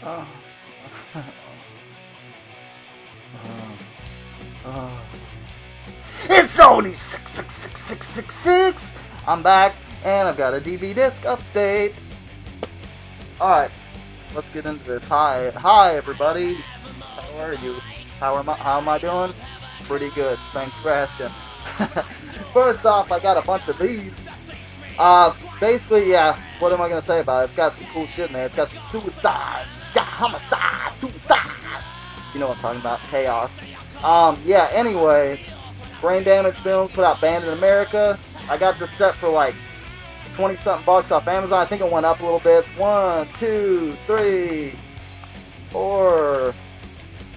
Uh, uh. It's only 666666. I'm back, and I've got a DB disc update. Alright, let's get into this. Hi everybody. How are you? How am I doing? Pretty good. Thanks for asking. First off, I got a bunch of these. Basically, yeah, what am I gonna say about it? It's got some cool shit in there. It's got some suicides, it's got homicides, suicides. You know what I'm talking about? Chaos. Yeah, anyway, Brain Damage Films put out Banned in America. I got this set for like 20 something bucks off Amazon. I think it went up a little bit. It's 1, 2, 3, 4,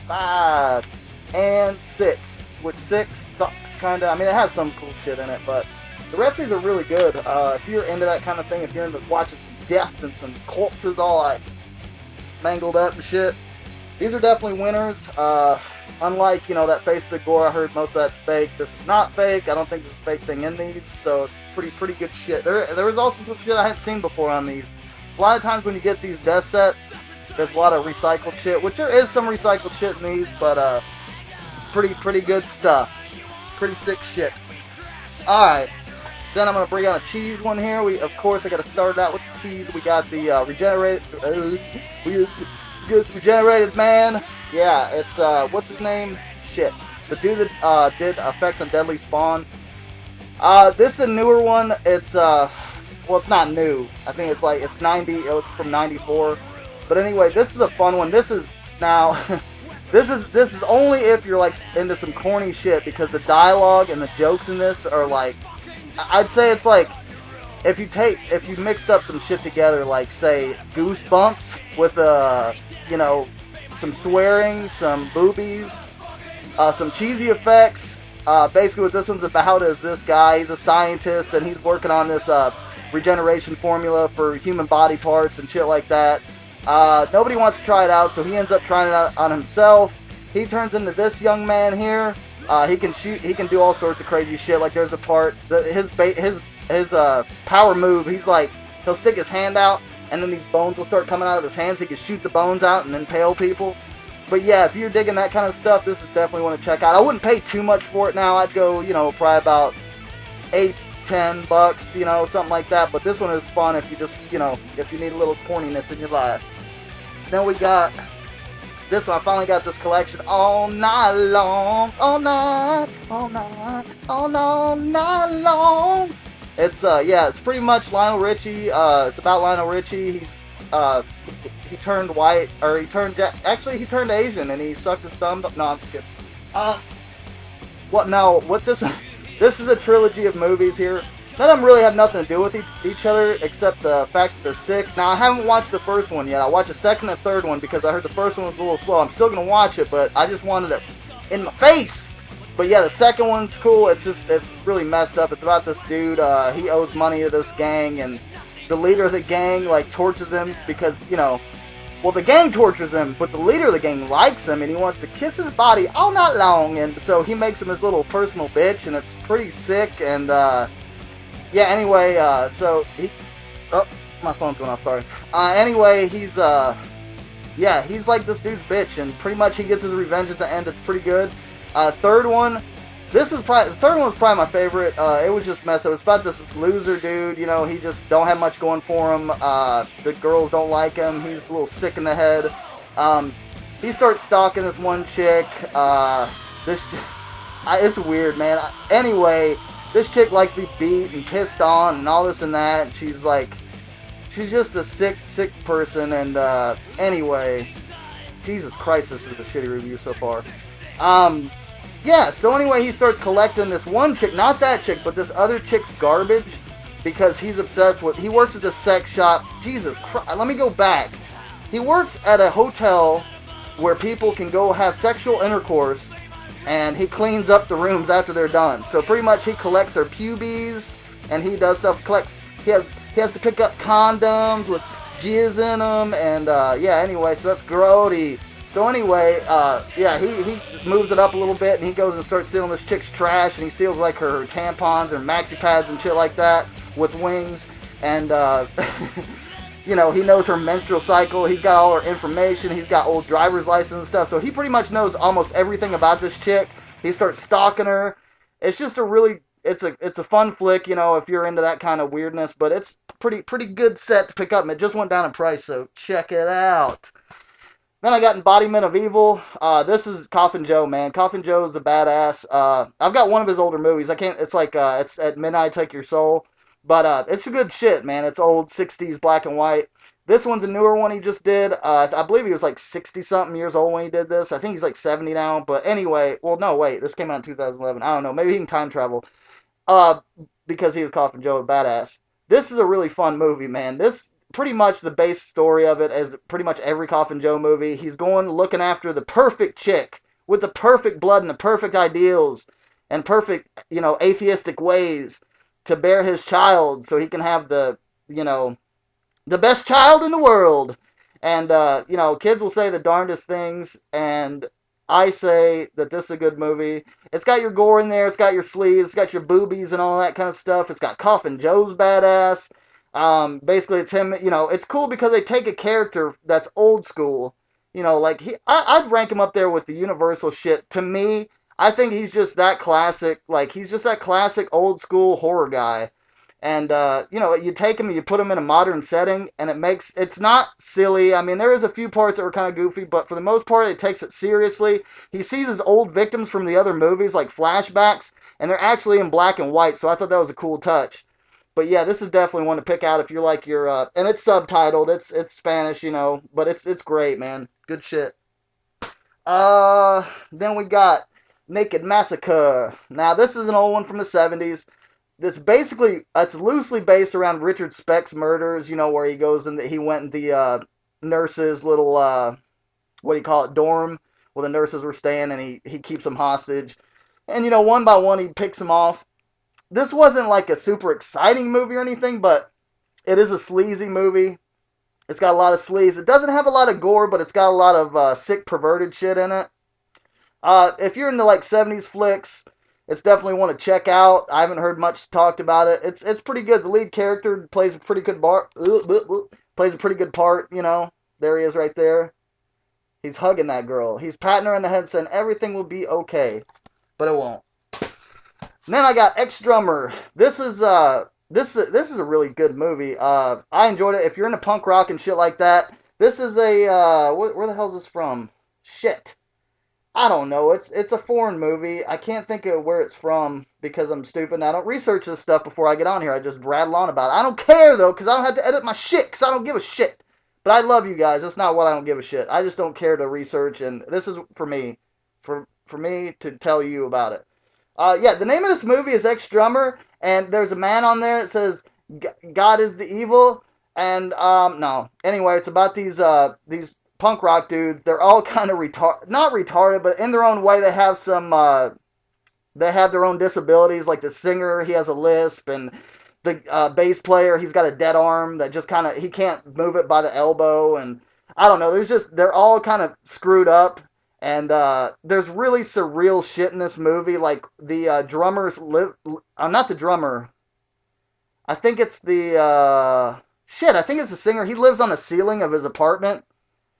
5, and 6. Which 6 sucks, kinda. I mean, it has some cool shit in it, but the rest of these are really good. If you're into that kind of thing, if you're into watching some death and some corpses all like mangled up and shit, these are definitely winners. Unlike, you know, that Face of Gore, I heard most of that's fake. This is not fake. I don't think there's a fake thing in these, so it's pretty good shit. There was also some shit I hadn't seen before on these. A lot of times when you get these death sets, there's a lot of recycled shit, which there is some recycled shit in these, but pretty good stuff. Pretty sick shit. Alright. Then I'm going to bring out a cheese one here. Of course, I got to start out with the cheese. We got the regenerated man. Yeah, it's, what's his name? Shit. The dude that did effects on Deadly Spawn. This is a newer one. It's, well, it's not new. I think it's like, it's from 94. But anyway, this is a fun one. This is, now, this is only if you're, like, into some corny shit, because the dialogue and the jokes in this are, like, I'd say it's like, if you mixed up some shit together, like, say, Goosebumps with, you know, some swearing, some boobies, some cheesy effects. Basically what this one's about is this guy, he's a scientist, and he's working on this, regeneration formula for human body parts and shit like that. Nobody wants to try it out, so he ends up trying it out on himself. He turns into this young man here. He can shoot. He can do all sorts of crazy shit. Like there's a part, his power move. He's like, he'll stick his hand out, and then these bones will start coming out of his hands. He can shoot the bones out and then impale people. But yeah, if you're digging that kind of stuff, this is definitely one to check out. I wouldn't pay too much for it now. I'd go, you know, probably about $8-10, you know, something like that. But this one is fun if you just, you know, if you need a little corniness in your life. Then we got this one. I finally got this collection all night long, all night long. It's yeah, it's pretty much Lionel Richie. It's about Lionel Richie. He turned white, or he turned Asian, and he sucks his thumb. No, I'm just kidding. What this is a trilogy of movies here. None of them really have nothing to do with each other, except the fact that they're sick. Now, I haven't watched the first one yet. I'll watch the second and third one, because I heard the first one was a little slow. I'm still going to watch it, but I just wanted it in my face. But yeah, the second one's cool. It's really messed up. It's about this dude, he owes money to this gang, and the leader of the gang, like, tortures him because, you know, well, the gang tortures him, but the leader of the gang likes him, and he wants to kiss his body all night long, and so he makes him his little personal bitch, and it's pretty sick, and, yeah, anyway, so he... Oh, my phone's going off, sorry. Anyway, he's, yeah, he's like this dude's bitch, and pretty much he gets his revenge at the end. It's pretty good. Third one, the third one was probably my favorite. It was just messed up. It's about this loser dude, you know, he just don't have much going for him. The girls don't like him. He's a little sick in the head. He starts stalking this one chick. It's weird, man. Anyway... This chick likes to be beat and pissed on and all this and that. And she's just a sick person. And anyway, Jesus Christ, this is a shitty review so far. Yeah, so anyway, he starts collecting this one chick, not that chick, but this other chick's garbage, because he's obsessed with, he works at this sex shop. Jesus Christ, let me go back. He works at a hotel where people can go have sexual intercourse, and he cleans up the rooms after they're done. So pretty much he collects their pubes, and he does stuff, he has to pick up condoms with jizz in them, and yeah, anyway, so that's grody. So anyway, yeah, he moves it up a little bit, and he goes and starts stealing this chick's trash, and he steals like her tampons and maxi pads and shit like that with wings, and you know, he knows her menstrual cycle. He's got all her information. He's got old driver's license and stuff. So he pretty much knows almost everything about this chick. He starts stalking her. It's just a really, it's a fun flick, you know, if you're into that kind of weirdness. But it's pretty good set to pick up. And it just went down in price, so check it out. Then I got Embodiment of Evil. This is Coffin Joe, man. Coffin Joe is a badass. I've got one of his older movies. I can't. It's like it's At Midnight Take Your Soul, but it's a good shit, man. It's old '60s black and white. This one's a newer one he just did. I believe he was like 60-something years old when he did this. I think he's like 70 now. But anyway, well, no, wait. This came out in 2011. I don't know. Maybe he can time travel. Because he is Coffin Joe, a badass. This is a really fun movie, man. This pretty much the base story of it is pretty much every Coffin Joe movie. He's going looking after the perfect chick with the perfect blood and the perfect ideals and perfect, you know, atheistic ways to bear his child so he can have the, you know, the best child in the world. And, you know, kids will say the darndest things, and I say that this is a good movie. It's got your gore in there, it's got your sleeves, it's got your boobies and all that kind of stuff. It's got Coffin Joe's badass. Basically, it's him, you know, it's cool because they take a character that's old school. You know, like, I'd rank him up there with the Universal shit. To me, I think he's just that classic, like, he's just that classic old school horror guy. And, you know, you take him and you put him in a modern setting, and it's not silly. I mean, there is a few parts that were kind of goofy, but for the most part, it takes it seriously. He sees his old victims from the other movies, like flashbacks, and they're actually in black and white, so I thought that was a cool touch. But yeah, this is definitely one to pick out if you're like and it's subtitled, it's Spanish, you know, but it's great, man. Good shit. Then we got Naked Massacre. Now, this is an old one from the 70s. It's loosely based around Richard Speck's murders, you know, where he goes and he went in the nurses' little, what do you call it, dorm, where the nurses were staying, and he keeps them hostage. And, you know, one by one, he picks them off. This wasn't like a super exciting movie or anything, but it is a sleazy movie. It's got a lot of sleaze. It doesn't have a lot of gore, but it's got a lot of sick, perverted shit in it. If you're into like 70s flicks, it's definitely one to check out. I haven't heard much talked about it. It's pretty good. The lead character plays a pretty good part, you know. There he is right there. He's hugging that girl. He's patting her on the head saying everything will be okay. But it won't. And then I got Ex-Drummer. This is a really good movie. I enjoyed it. If you're into punk rock and shit like that, this is where the hell is this from? Shit. I don't know. It's a foreign movie. I can't think of where it's from because I'm stupid and I don't research this stuff before I get on here. I just rattle on about it. I don't care, though, because I don't have to edit my shit because I don't give a shit. But I love you guys. That's not what I don't give a shit. I just don't care to research, and this is for me. For me to tell you about it. Yeah, the name of this movie is Ex-Drummer, and there's a man on there that says, God is the evil, and, no. Anyway, it's about these punk rock dudes. They're all kind of not retarded, but in their own way, they have they have their own disabilities, like the singer, he has a lisp, and the bass player, he's got a dead arm that just kind of, he can't move it by the elbow, and I don't know, they're all kind of screwed up. And there's really surreal shit in this movie. Like, the drummers I'm not the drummer. I think it's I think it's the singer. He lives on the ceiling of his apartment.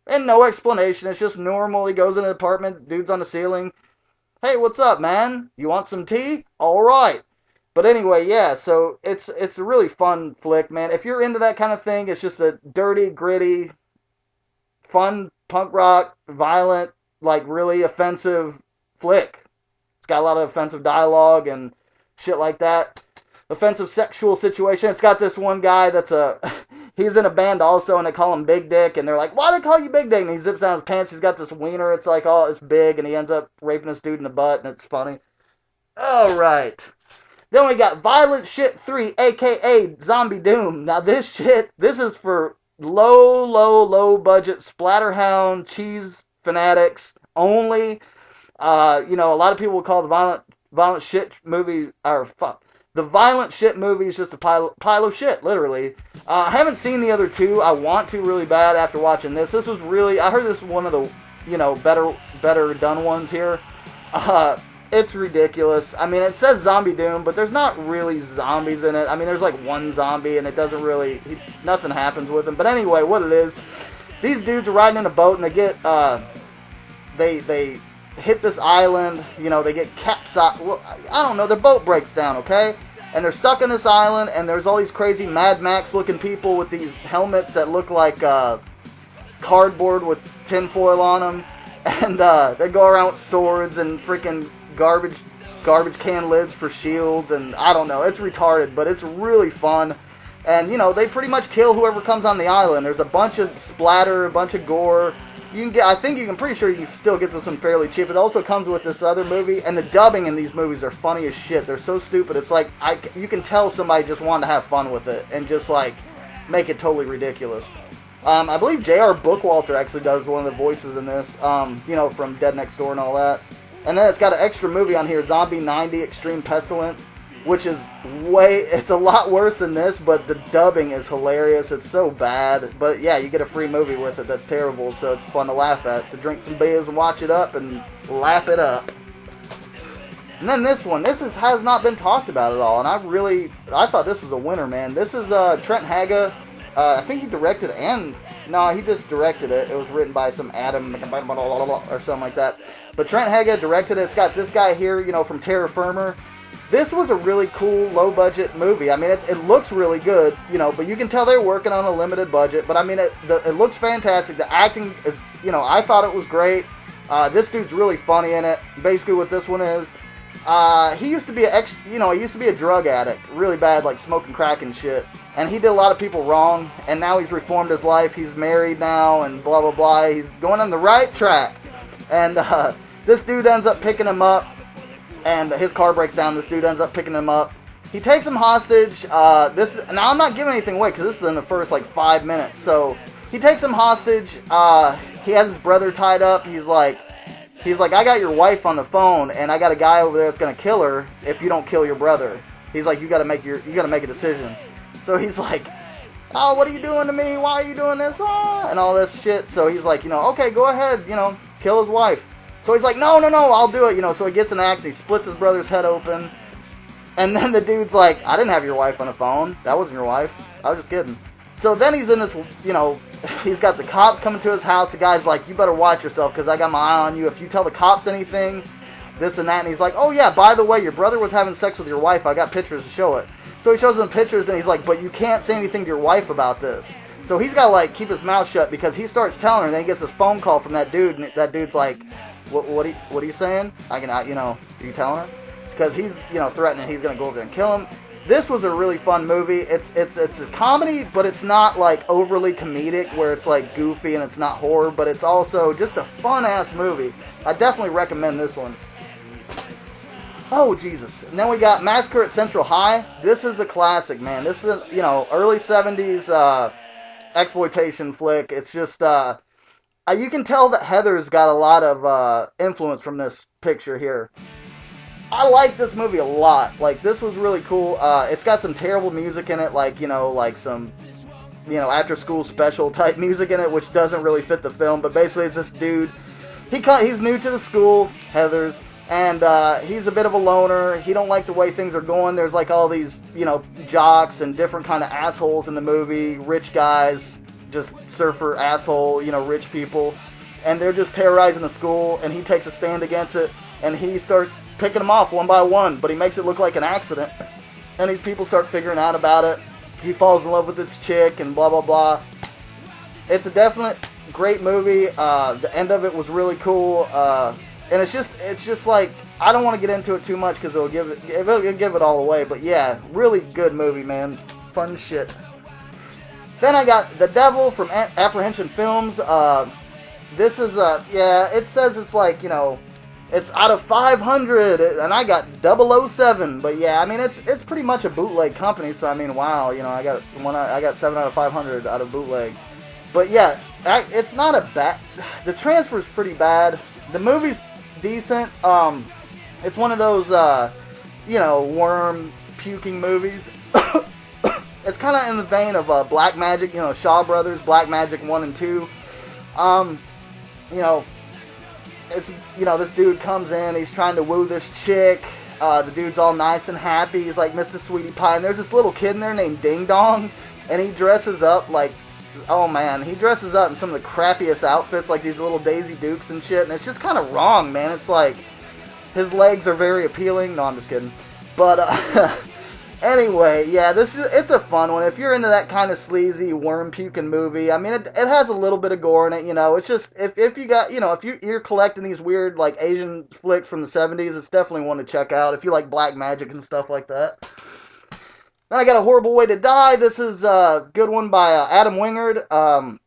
And no explanation. It's just normal. He goes in the apartment. Dude's on the ceiling. Hey, what's up, man? You want some tea? All right. But anyway, yeah. So it's a really fun flick, man. If you're into that kind of thing, it's just a dirty, gritty, fun, punk rock, violent, like, really offensive flick. It's got a lot of offensive dialogue and shit like that. Offensive sexual situation. It's got this one guy that's he's in a band also, and they call him Big Dick, and they're like, why do they call you Big Dick? And he zips down his pants, he's got this wiener, it's like, oh, it's big, and he ends up raping this dude in the butt, and it's funny. Alright. Then we got Violent Shit 3, aka Zombie Doom. Now this is for low budget Splatterhound cheese fanatics only. You know, a lot of people will call the violent shit movie, the violent shit movie is just a pile of shit, literally. I haven't seen the other two. I want to really bad after watching this. This was really, I heard this is one of the, you know, better done ones here. It's ridiculous. I mean, it says Zombie Doom, but there's not really zombies in it. I mean, there's like one zombie, and it doesn't really, nothing happens with him. But anyway, what it is, these dudes are riding in a boat, and they get, they hit this island, you know, they get capsized. Well, I don't know, their boat breaks down, okay? And they're stuck on this island, and there's all these crazy Mad Max-looking people with these helmets that look like cardboard with tinfoil on them. And they go around with swords and freaking garbage can lids for shields, and I don't know, it's retarded, but it's really fun. And, you know, they pretty much kill whoever comes on the island. There's a bunch of splatter, a bunch of gore. You can get, I think you can, pretty sure you can still get this one fairly cheap. It also comes with this other movie, and the dubbing in these movies are funny as shit. They're so stupid. It's like, you can tell somebody just wanted to have fun with it and just, like, make it totally ridiculous. I believe J.R. Bookwalter actually does one of the voices in this, you know, from Dead Next Door and all that. And then it's got an extra movie on here, Zombie 90 Extreme Pestilence, which is it's a lot worse than this, but the dubbing is hilarious. It's so bad. But yeah, you get a free movie with it that's terrible, so it's fun to laugh at. So drink some beers and watch it up and lap it up. And then this one, has not been talked about at all, and I thought this was a winner, man. This is Trent Haga. I think he directed he just directed it. It was written by some Adam or something like that. But Trent Haga directed it. It's got this guy here, you know, from Terra Firma. This was a really cool, low-budget movie. I mean, it looks really good, you know, but you can tell they're working on a limited budget. But, I mean, it looks fantastic. The acting is, you know, I thought it was great. This dude's really funny in it. Basically what this one is, he used to be a drug addict, really bad, like smoking crack and shit. And he did a lot of people wrong, and now he's reformed his life. He's married now, and blah, blah, blah. He's going on the right track. And this dude ends up picking him up, and his car breaks down. This dude ends up picking him up. He takes him hostage. Now, I'm not giving anything away, because this is in the first, like, 5 minutes. So, he takes him hostage. He has his brother tied up. He's like, I got your wife on the phone, and I got a guy over there that's gonna kill her if you don't kill your brother. He's like, you gotta make a decision. So he's like, oh, what are you doing to me? Why are you doing this? Ah, and all this shit. So he's like, you know, okay, go ahead, you know, kill his wife. So he's like, no, I'll do it, you know. So he gets an axe, he splits his brother's head open, and then the dude's like, I didn't have your wife on the phone. That wasn't your wife. I was just kidding. So then he's in this, you know, he's got the cops coming to his house. The guy's like, you better watch yourself, because I got my eye on you. If you tell the cops anything, this and that. And he's like, oh yeah, by the way, your brother was having sex with your wife. I got pictures to show it. So he shows them pictures, and he's like, but you can't say anything to your wife about this. So he's got to, like, keep his mouth shut, because he starts telling her, and then he gets this phone call from that dude, and that dude's like, what are you saying? You know, are you telling her? It's because he's, you know, threatening he's going to go over there and kill him. This was a really fun movie. It's a comedy, but it's not, like, overly comedic, where it's, like, goofy and it's not horror, but it's also just a fun-ass movie. I definitely recommend this one. Oh, Jesus. And then we got Massacre at Central High. This is a classic, man. This is, you know, early 70s exploitation flick. It's just, you can tell that Heather's got a lot of influence from this picture here. I like this movie a lot. Like, this was really cool. It's got some terrible music in it, like, you know, like some, you know, after-school special type music in it, which doesn't really fit the film. But basically, it's this dude. He's new to the school, Heather's. And he's a bit of a loner. He don't like the way things are going. There's like all these, you know, jocks and different kind of assholes in the movie. Rich guys, just surfer asshole, you know, rich people. And they're just terrorizing the school, and he takes a stand against it. And he starts picking them off one by one, but he makes it look like an accident. And these people start figuring out about it. He falls in love with this chick and blah, blah, blah. It's a definite great movie. The end of it was really cool. And it's just like, I don't want to get into it too much because it'll give it all away. But yeah, really good movie, man. Fun shit. Then I got The Devil from Apprehension Films. This is it says it's like, you know, it's out of 500, and I got 007. But yeah, I mean, it's pretty much a bootleg company. So I mean, wow, you know, I got 7 out of 500 out of bootleg. But yeah, it's not a bad. The transfer's pretty bad. The movie's decent. It's one of those, you know, worm puking movies. It's kind of in the vein of Black Magic, you know, Shaw Brothers, Black Magic 1 and 2. You know, it's, you know, this dude comes in, he's trying to woo this chick. The dude's all nice and happy. He's like Mr. Sweetie Pie. And there's this little kid in there named Ding Dong. And he dresses up like, oh man, he dresses up in some of the crappiest outfits, like these little Daisy Dukes and shit. And it's just kind of wrong, man. It's like, his legs are very appealing. No, I'm just kidding. But, anyway, yeah, it's a fun one. If you're into that kind of sleazy, worm-puking movie, I mean, it has a little bit of gore in it, you know. It's just, if you got, you know, if you're collecting these weird, like, Asian flicks from the 70s, it's definitely one to check out. If you like black magic and stuff like that. Then I got A Horrible Way to Die. This is a good one by Adam Wingard.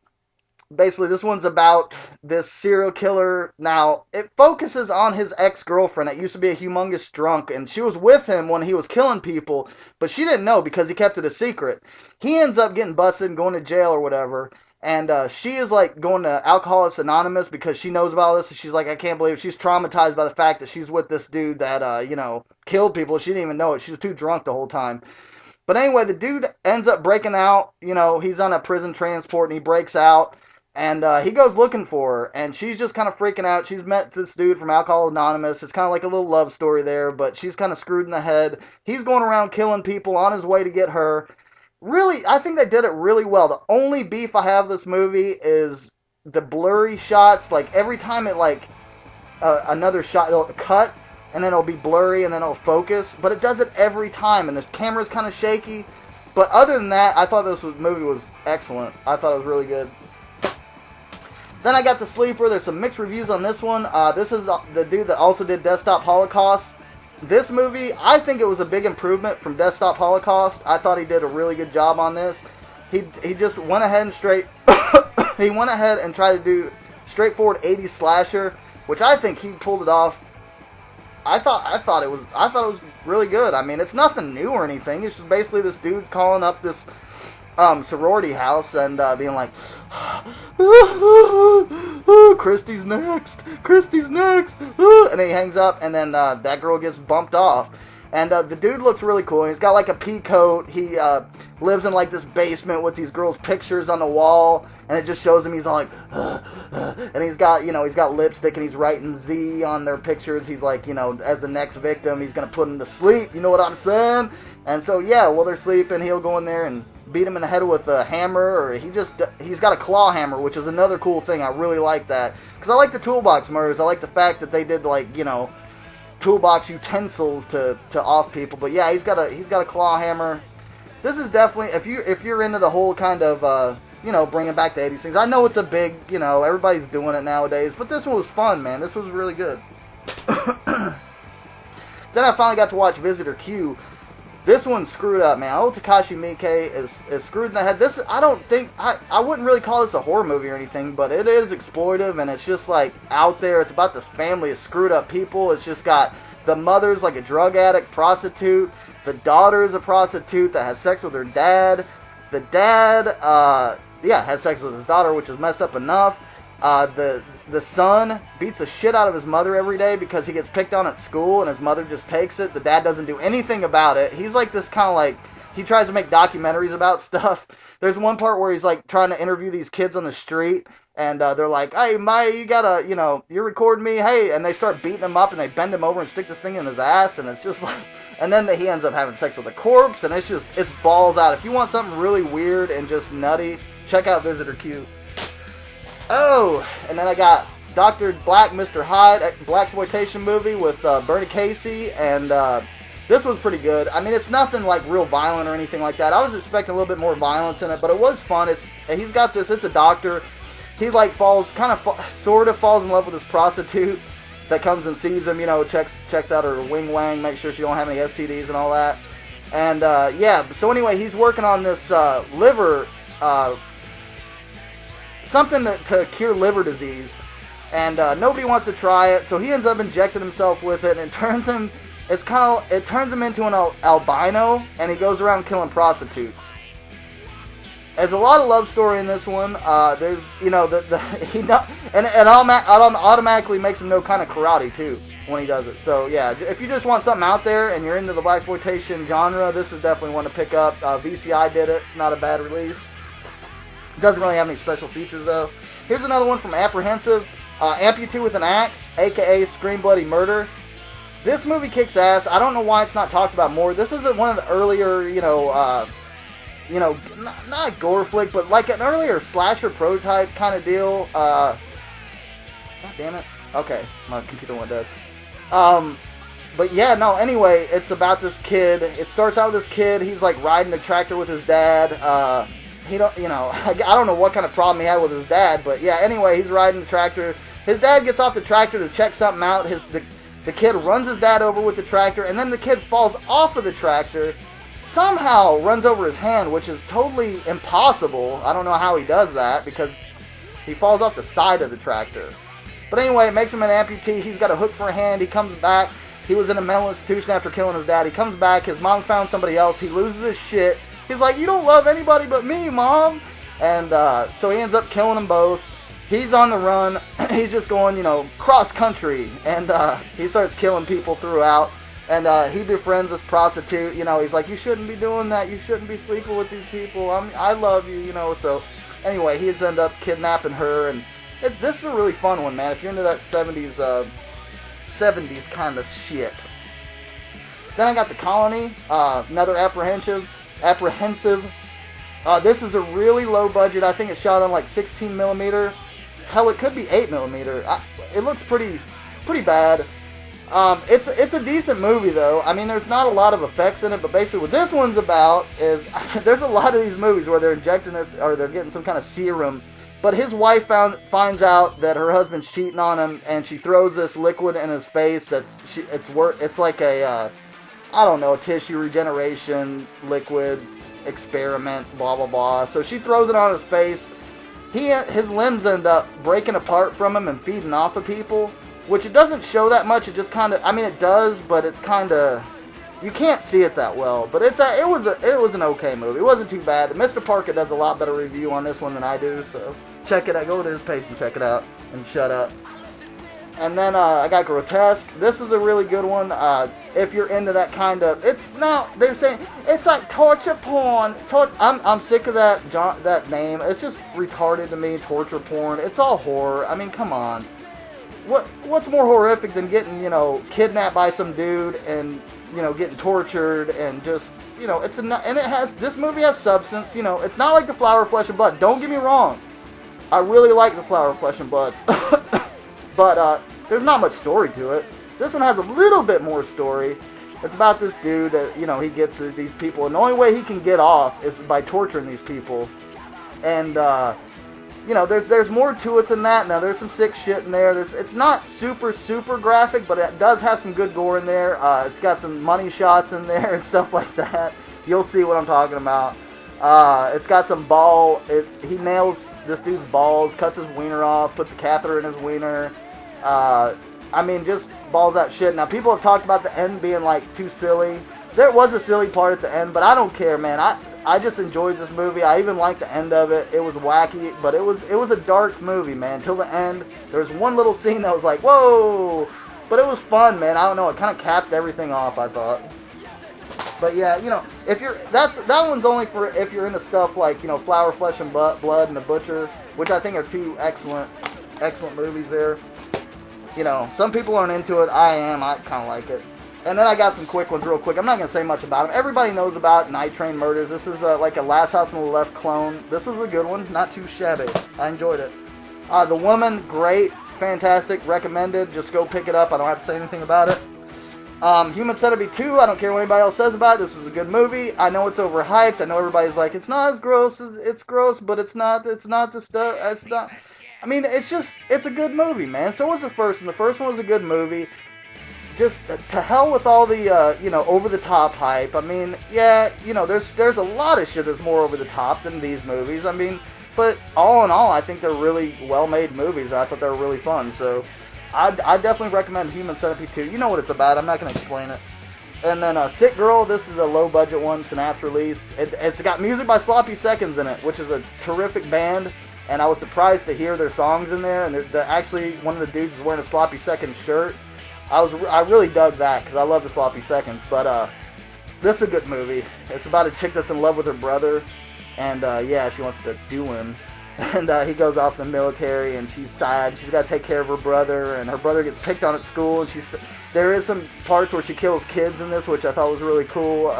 Basically, this one's about this serial killer. Now, it focuses on his ex-girlfriend that used to be a humongous drunk, and she was with him when he was killing people, but she didn't know because he kept it a secret. He ends up getting busted and going to jail or whatever, and she is, like, going to Alcoholics Anonymous because she knows about this, and she's like, I can't believe it. She's traumatized by the fact that she's with this dude that, you know, killed people. She didn't even know it. She was too drunk the whole time. But anyway, the dude ends up breaking out. You know, he's on a prison transport, and he breaks out. And he goes looking for her, and she's just kind of freaking out. She's met this dude from Alcohol Anonymous. It's kind of like a little love story there, but she's kind of screwed in the head. He's going around killing people on his way to get her. Really, I think they did it really well. The only beef I have with this movie is the blurry shots. Like, every time it, like, another shot, it'll cut, and then it'll be blurry, and then it'll focus. But it does it every time, and the camera's kind of shaky. But other than that, I thought this movie was excellent. I thought it was really good. Then I got The Sleeper. There's some mixed reviews on this one. This is the dude that also did Desktop Holocaust. This movie, I think it was a big improvement from Desktop Holocaust. I thought he did a really good job on this. He just went ahead and he went ahead and tried to do straightforward 80s slasher, which I think he pulled it off. I thought it was really good. I mean, it's nothing new or anything. It's just basically this dude calling up this sorority house and being like, Christy's next, and he hangs up, and then that girl gets bumped off. And the dude looks really cool. He's got like a pea coat. He lives in like this basement with these girls' pictures on the wall, and it just shows him. He's all like, and he's got lipstick, and he's writing Z on their pictures. He's like, you know, as the next victim, he's gonna put him to sleep. You know what I'm saying? And so yeah, while they're sleeping, he'll go in there and beat him in the head with a hammer, or he's got a claw hammer, which is another cool thing. I really like that, because I like the toolbox murders. I like the fact that they did, like, you know, toolbox utensils to off people. But yeah, he's got a claw hammer. This is definitely, if you're into the whole kind of you know, bringing back the 80s things. I know it's a big, you know, everybody's doing it nowadays, but this one was fun, man. This was really good. Then I finally got to watch Visitor Q. This one's screwed up, man. Old Takashi Miike is screwed in the head. This, I don't think, I wouldn't really call this a horror movie or anything, but it is exploitive, and it's just, like, out there. It's about this family of screwed up people. It's just got, the mother's like a drug addict, prostitute. The daughter's a prostitute that has sex with her dad. The dad, has sex with his daughter, which is messed up enough. The son beats the shit out of his mother every day because he gets picked on at school, and his mother just takes it. The dad doesn't do anything about it. He's like this kind of like, he tries to make documentaries about stuff. There's one part where he's like trying to interview these kids on the street, and they're like, hey, Maya, you gotta, you know, you're recording me, hey, and they start beating him up, and they bend him over and stick this thing in his ass, and it's just like, and then he ends up having sex with a corpse, and it's balls out. If you want something really weird and just nutty, check out Visitor Q. Oh, and then I got Dr. Black, Mr. Hyde, a blaxploitation movie with Bernie Casey, and this was pretty good. I mean, it's nothing like real violent or anything like that. I was expecting a little bit more violence in it, but it was fun. He's got this, it's a doctor. He like sort of falls in love with this prostitute that comes and sees him, you know, checks out her wing wang, makes sure she don't have any STDs and all that. And yeah, so anyway, he's working on this liver, something to cure liver disease, and nobody wants to try it, so he ends up injecting himself with it, and it turns him into an albino, and he goes around killing prostitutes. There's a lot of love story in this one. There's, you know, it automatically makes him know kind of karate too when he does it. So yeah, if you just want something out there and you're into the blaxploitation genre, this is definitely one to pick up. VCI did it, not a bad release. Doesn't really have any special features though. Here's another one from Apprehensive. Amputee with an Axe, aka Scream Bloody Murder. This movie kicks ass. I don't know why it's not talked about more. This is one of the earlier, not gore flick, but like an earlier slasher prototype kind of deal. God damn it. Okay, my computer went dead. But yeah, no, anyway, it's about this kid. It starts out with this kid. He's like riding a tractor with his dad. I don't know what kind of problem he had with his dad, but yeah, anyway, he's riding the tractor. His dad gets off the tractor to check something out. The kid runs his dad over with the tractor, and then the kid falls off of the tractor, somehow runs over his hand, which is totally impossible. I don't know how he does that, because he falls off the side of the tractor. But anyway, it makes him an amputee. He's got a hook for a hand. He comes back. He was in a mental institution after killing his dad. He comes back. His mom found somebody else. He loses his shit. He's like, you don't love anybody but me, Mom. And so he ends up killing them both. He's on the run. He's just going, cross country. And he starts killing people throughout. And he befriends this prostitute. He's like, you shouldn't be doing that. You shouldn't be sleeping with these people. I love you, So anyway, he's end up kidnapping her. And this is a really fun one, man. If you're into that 70s kind of shit. Then I got The Colony. Another apprehensive. This is a really low budget. I think it's shot on like 16 millimeter. Hell, it could be 8 millimeter. It looks pretty bad. It's a decent movie though. I mean, there's not a lot of effects in it, but basically what this one's about is there's a lot of these movies where they're injecting this or they're getting some kind of serum. But his wife finds out that her husband's cheating on him, and she throws this liquid in his face. It's like a tissue regeneration liquid experiment, blah blah blah. So she throws it on his face. His limbs end up breaking apart from him and feeding off of people, which it doesn't show that much. It just kind of, it does, but it's kind of, you can't see it that well. But it was an okay movie. It wasn't too bad. Mr. Parker does a lot better review on this one than I do, so check it out. Go to his page and check it out, and shut up. And then I got Grotesque. This is a really good one. If you're into that kind of, they're saying it's like torture porn. I'm sick of that name. It's just retarded to me. Torture porn. It's all horror. I mean, come on. What's more horrific than getting kidnapped by some dude and getting tortured and just this movie has substance. It's not like The Flower of Flesh and Blood. Don't get me wrong. I really like The Flower of Flesh and Blood. But there's not much story to it. This one has a little bit more story. It's about this dude that, he gets these people, and the only way he can get off is by torturing these people. And, there's more to it than that. Now, there's some sick shit in there. It's not super, super graphic, but it does have some good gore in there. It's got some money shots in there and stuff like that. You'll see what I'm talking about. It's got some he nails this dude's balls, cuts his wiener off, puts a catheter in his wiener. Just balls out shit. Now, people have talked about the end being, too silly. There was a silly part at the end, but I don't care, man. I just enjoyed this movie. I even liked the end of it. It was wacky, but it was a dark movie, man. Till the end, there was one little scene that was like, whoa! But it was fun, man. I don't know. It kind of capped everything off, I thought. But yeah, if that one's only for if you're into stuff like, Flower, Flesh, and Blood and The Butcher, which I think are two excellent movies there. Some people aren't into it. I am. I kind of like it. And then I got some quick ones real quick. I'm not going to say much about them. Everybody knows about Night Train Murders. This is like a Last House on the Left clone. This was a good one. Not too shabby. I enjoyed it. The Woman, great. Fantastic. Recommended. Just go pick it up. I don't have to say anything about it. Human Centipede 2, I don't care what anybody else says about it. This was a good movie. I know it's overhyped. I know everybody's like, it's not as gross as it's gross, but it's not the stuff. It's not. It's a good movie, man. So was the first, and the first one was a good movie. Just to hell with all the, over the top hype. I mean, yeah, there's a lot of shit that's more over the top than these movies. I mean, but all in all, I think they're really well-made movies. I thought they were really fun, so I definitely recommend Human Centipede 2. You know what it's about. I'm not going to explain it. And then Sick Girl, this is a low-budget one, Synapse release. It's got music by Sloppy Seconds in it, which is a terrific band. And I was surprised to hear their songs in there. And actually, one of the dudes is wearing a Sloppy Seconds shirt. I really dug that because I love the Sloppy Seconds. But this is a good movie. It's about a chick that's in love with her brother. And yeah, she wants to do him. And he goes off in the military, and she's sad. She's got to take care of her brother, and her brother gets picked on at school. And there is some parts where she kills kids in this, which I thought was really cool.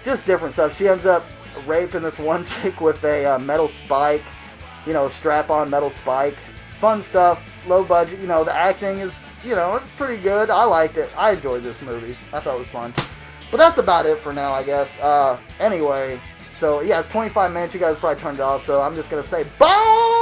Just different stuff. She ends up raping this one chick with a metal spike, strap-on metal spike. Fun stuff, low budget. The acting is, it's pretty good. I liked it. I enjoyed this movie. I thought it was fun. But that's about it for now, I guess. Anyway, so yeah, it's 25 minutes. You guys probably turned it off, so I'm just going to say bye!